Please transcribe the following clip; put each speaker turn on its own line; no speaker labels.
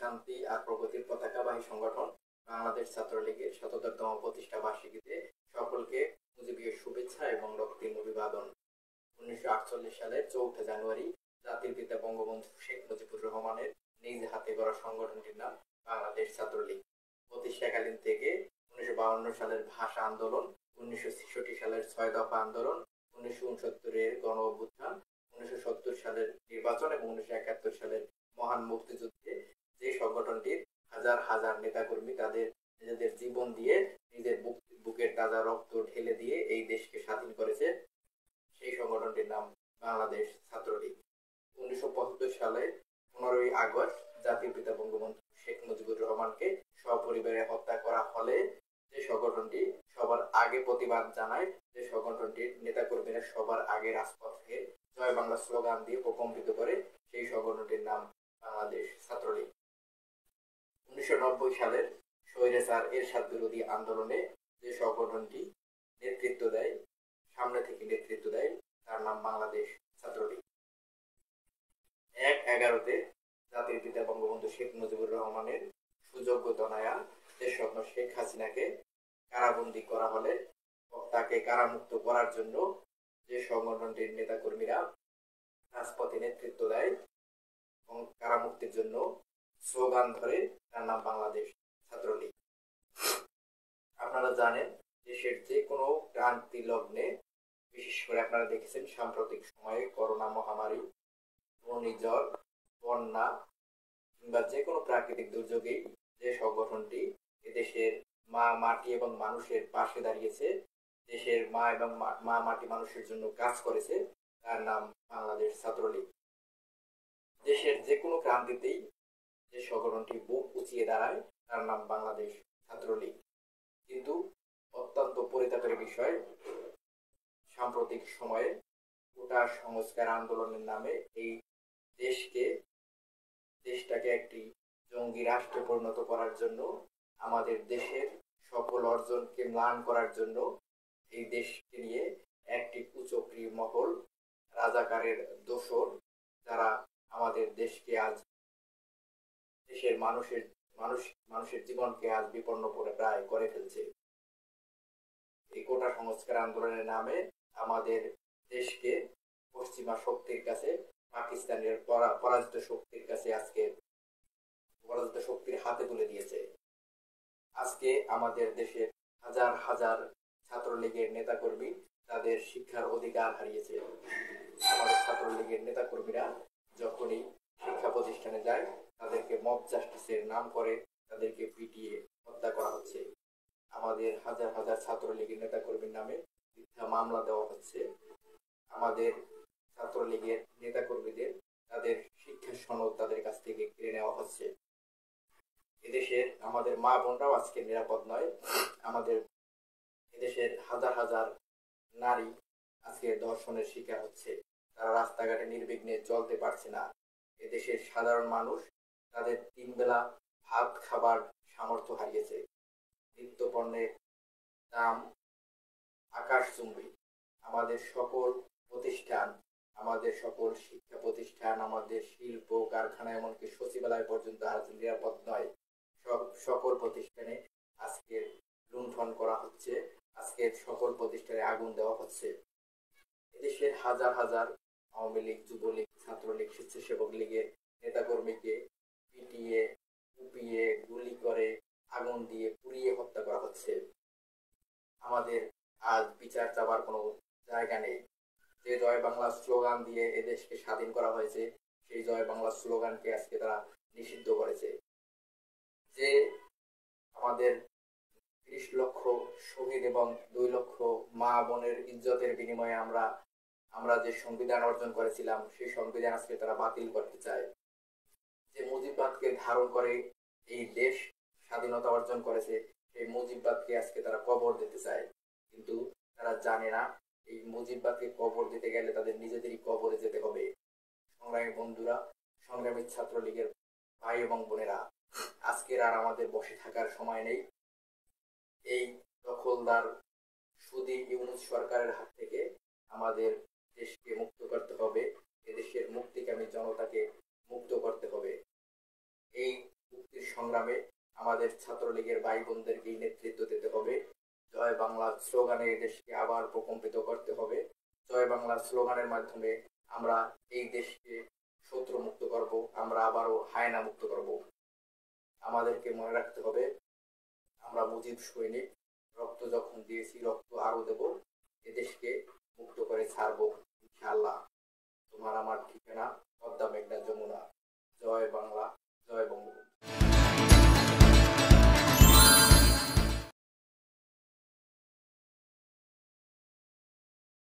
শান্তি আর প্রগতির পতাকাবাহী সংগঠন বাংলাদেশ ছাত্রলীগের ৭৭তম প্রতিষ্ঠা বার্ষিকীতে সকলকে মুজিবীয় শুভেচ্ছা এবং রক্তিম অভিবাদন। ১৯৪৮ সালের ৪ জানুয়ারি জাতির পিতা বঙ্গবন্ধু শেখ মুজিবুর রহমানের নিজ হাতে গড়া সংগঠনটির নাম বাংলাদেশ ছাত্রলীগ। প্রতিষ্ঠাকালীন থেকে ১৯৫২ সালের ভাষা আন্দোলন, ১৯৬৬ সালের ৬ দফা আন্দোলন, ১৯৬৯-এর গণ অভ্যুত্থান, ১৯৭০ সালের নির্বাচন এবং ১৯৭১ সালের মহান মুক্তিযুদ্ধে যে সংগঠনটির হাজার হাজার নেতাকর্মী তাদের নিজেদের জীবন দিয়ে, নিজের বুকের তাজা রক্ত ঢেলে দিয়ে এই দেশকে স্বাধীন করেছে, সেই সংগঠনটির নাম বাংলাদেশ ছাত্রলীগ। ১৯৭৫ সালে ১৫ই আগস্ট জাতির পিতা বঙ্গবন্ধু শেখ মুজিবুর রহমানকে সপরিবারে হত্যা করা হলে যে সংগঠনটি সবার আগে প্রতিবাদ জানায়, যে সংগঠনটির নেতাকর্মীরা সবার আগে রাজপথে জয় বাংলা স্লোগান দিয়ে প্রকম্পিত করে, সেই সংগঠনটির নাম বাংলাদেশ ছাত্রলীগ। ১৯৯০ সালের স্বৈরাচার এরশাদ বিরোধী আন্দোলনে যে সংগঠনটি নেতৃত্ব দেয়, সামনে থেকে নেতৃত্ব দেয়, তার নাম বাংলাদেশ ছাত্রলীগ। ১/১১-তে জাতির পিতা বঙ্গবন্ধু শেখ মুজিবুর রহমানের সুযোগ্য তনয়া দেশরত্ন শেখ হাসিনাকে কারাবন্দী করা হলে তাকে কারামুক্ত করার জন্য যে সংগঠনটির নেতাকর্মীরা রাজপথে নেতৃত্ব দেয় এবং কারামুক্তির জন্য স্লোগান ধরে, তার নাম বাংলাদেশ ছাত্রলীগ। আপনারা জানেন, দেশের যে কোনো ক্রান্তি লগ্নে, বিশেষ করে আপনারা দেখেছেন সাম্প্রতিক সময়ে করোনা মহামারী, ঘূর্ণিঝড়, বন্যা কিংবা যে কোনো প্রাকৃতিক দুর্যোগেই যে সংগঠনটি এদেশের মা মাটি এবং মানুষের পাশে দাঁড়িয়েছে, দেশের মা এবং মা মাটি মানুষের জন্য কাজ করেছে, তার নাম বাংলাদেশ ছাত্রলীগ। দেশের যে কোনো ক্রান্তিতেই যে সংগঠনটি বুক উঁচিয়ে দাঁড়ায়, তার নাম বাংলাদেশ ছাত্রলীগ। কিন্তু অত্যন্ত পরিতাপের বিষয়, সাম্প্রতিক সময়ে কোটা সংস্কার আন্দোলনের নামে এই দেশটাকে একটি জঙ্গি রাষ্ট্রে পরিণত করার জন্য, আমাদের দেশের সকল অর্জনকে ম্লান করার জন্য এই দেশকে নিয়ে একটি কুচক্রী মহল, রাজাকারের দোসর, যারা আমাদের দেশকে আজ, দেশের মানুষের জীবনকে আজ বিপন্ন করে প্রায় করে ফেলছে। এই কোটা সংস্কার আন্দোলনের নামে আমাদের দেশকে পশ্চিমা শক্তির কাছে, পাকিস্তানের পরাজিত শক্তির কাছে, আজকে পরাজিত শক্তির হাতে তুলে দিয়েছে। আজকে আমাদের দেশের হাজার হাজার ছাত্রলীগের নেতাকর্মী তাদের শিক্ষার অধিকার হারিয়েছে। আমাদের ছাত্রলীগের নেতাকর্মীরা যখনই শিক্ষা প্রতিষ্ঠানে যায়, তাদেরকে মব জাস্টিসের নাম করে তাদেরকে পিটিয়ে হত্যা করা হচ্ছে। আমাদের হাজার হাজার ছাত্রলীগের নেতাকর্মীর নামে মিথ্যা মামলা দেওয়া হচ্ছে। আমাদের ছাত্রলীগের নেতাকর্মীদের তাদের শিক্ষা সনদ তাদের কাছ থেকে কেড়ে নেওয়া হচ্ছে। এদেশের আমাদের মা বোনরাও আজকে নিরাপদ নয়। আমাদের এদেশের হাজার হাজার নারী আজকে ধর্ষণের শিকার হচ্ছে, তারা রাস্তাঘাটে নির্বিঘ্নে চলতে পারছে না। এদেশের সাধারণ মানুষ তাদের ৩ বেলা ভাত খাবার সামর্থ্য হারিয়েছে। নিত্য পণ্যের দাম আকাশচুম্বী। আমাদের সকল প্রতিষ্ঠান, আমাদের সকল শিক্ষা প্রতিষ্ঠান, আমাদের শিল্প কারখানা, এমনকি সচিবালয় পর্যন্ত আজ নিরাপদ নয়। সকল প্রতিষ্ঠানে আজকে লুণ্ঠন করা হচ্ছে, আজকে সকল প্রতিষ্ঠানে আগুন দেওয়া হচ্ছে। এদেশের হাজার হাজার আওয়ামী লীগ, যুবলীগ, ছাত্রলীগ, স্বেচ্ছাসেবক লীগের নেতাকর্মীকে পিটিয়ে, কুপিয়ে, গুলি করে, আগুন দিয়ে পুড়িয়ে হত্যা করা হচ্ছে। আমাদের আজ বিচার চাওয়ার কোনো জায়গা নেই। যে জয় বাংলা স্লোগান দিয়ে এদেশকে স্বাধীন করা হয়েছে, সেই জয় বাংলা স্লোগানকে আজকে তারা নিষিদ্ধ করেছে। যে আমাদের ৩০ লক্ষ শহীদ এবং ২ লক্ষ মা বোনের ইজ্জতের বিনিময়ে আমরা যে সংবিধান অর্জন করেছিলাম, সেই সংবিধান আজকে তারা বাতিল করতে চায়। যে মুজিববাদকে ধারণ করে এই দেশ স্বাধীনতা অর্জন করেছে, সেই মুজিববাদকে আজকে তারা কবর দিতে চায়। কিন্তু তারা জানে না, এই মুজিববাদকে কবর দিতে গেলে তাদের নিজেদেরই কবরে যেতে হবে। সংগ্রামী বন্ধুরা, সংগ্রামী ছাত্রলীগের ভাই এবং বোনেরা, আজকের আর আমাদের বসে থাকার সময় নেই। এই দখলদার সুদী ইউনূস সরকারের হাত থেকে আমাদের দেশকে মুক্ত করতে হবে, এদেশের মুক্তিকামী জনতাকে মুক্ত করতে হবে। এই সংগ্রামে আমাদের ছাত্রলীগের ভাই বোনদেরকে নেতৃত্ব দিতে হবে। জয় বাংলা স্লোগানে এই দেশকে আবার প্রকম্পিত করতে হবে। জয় বাংলা স্লোগানের মাধ্যমে আমরা এই দেশকে শত্রু মুক্ত করব, আমরা আবারও হায়না মুক্ত করব। আমাদেরকে মনে রাখতে হবে আমরা মুজিব সৈনিক, রক্ত যখন দিয়েছি রক্ত আরো দেব, এদেশকে মুক্ত করে ছাড়বো ইনশাআল্লাহ। তোমার আমার ঠিকানা পদ্মা মেঘনা যমুনা।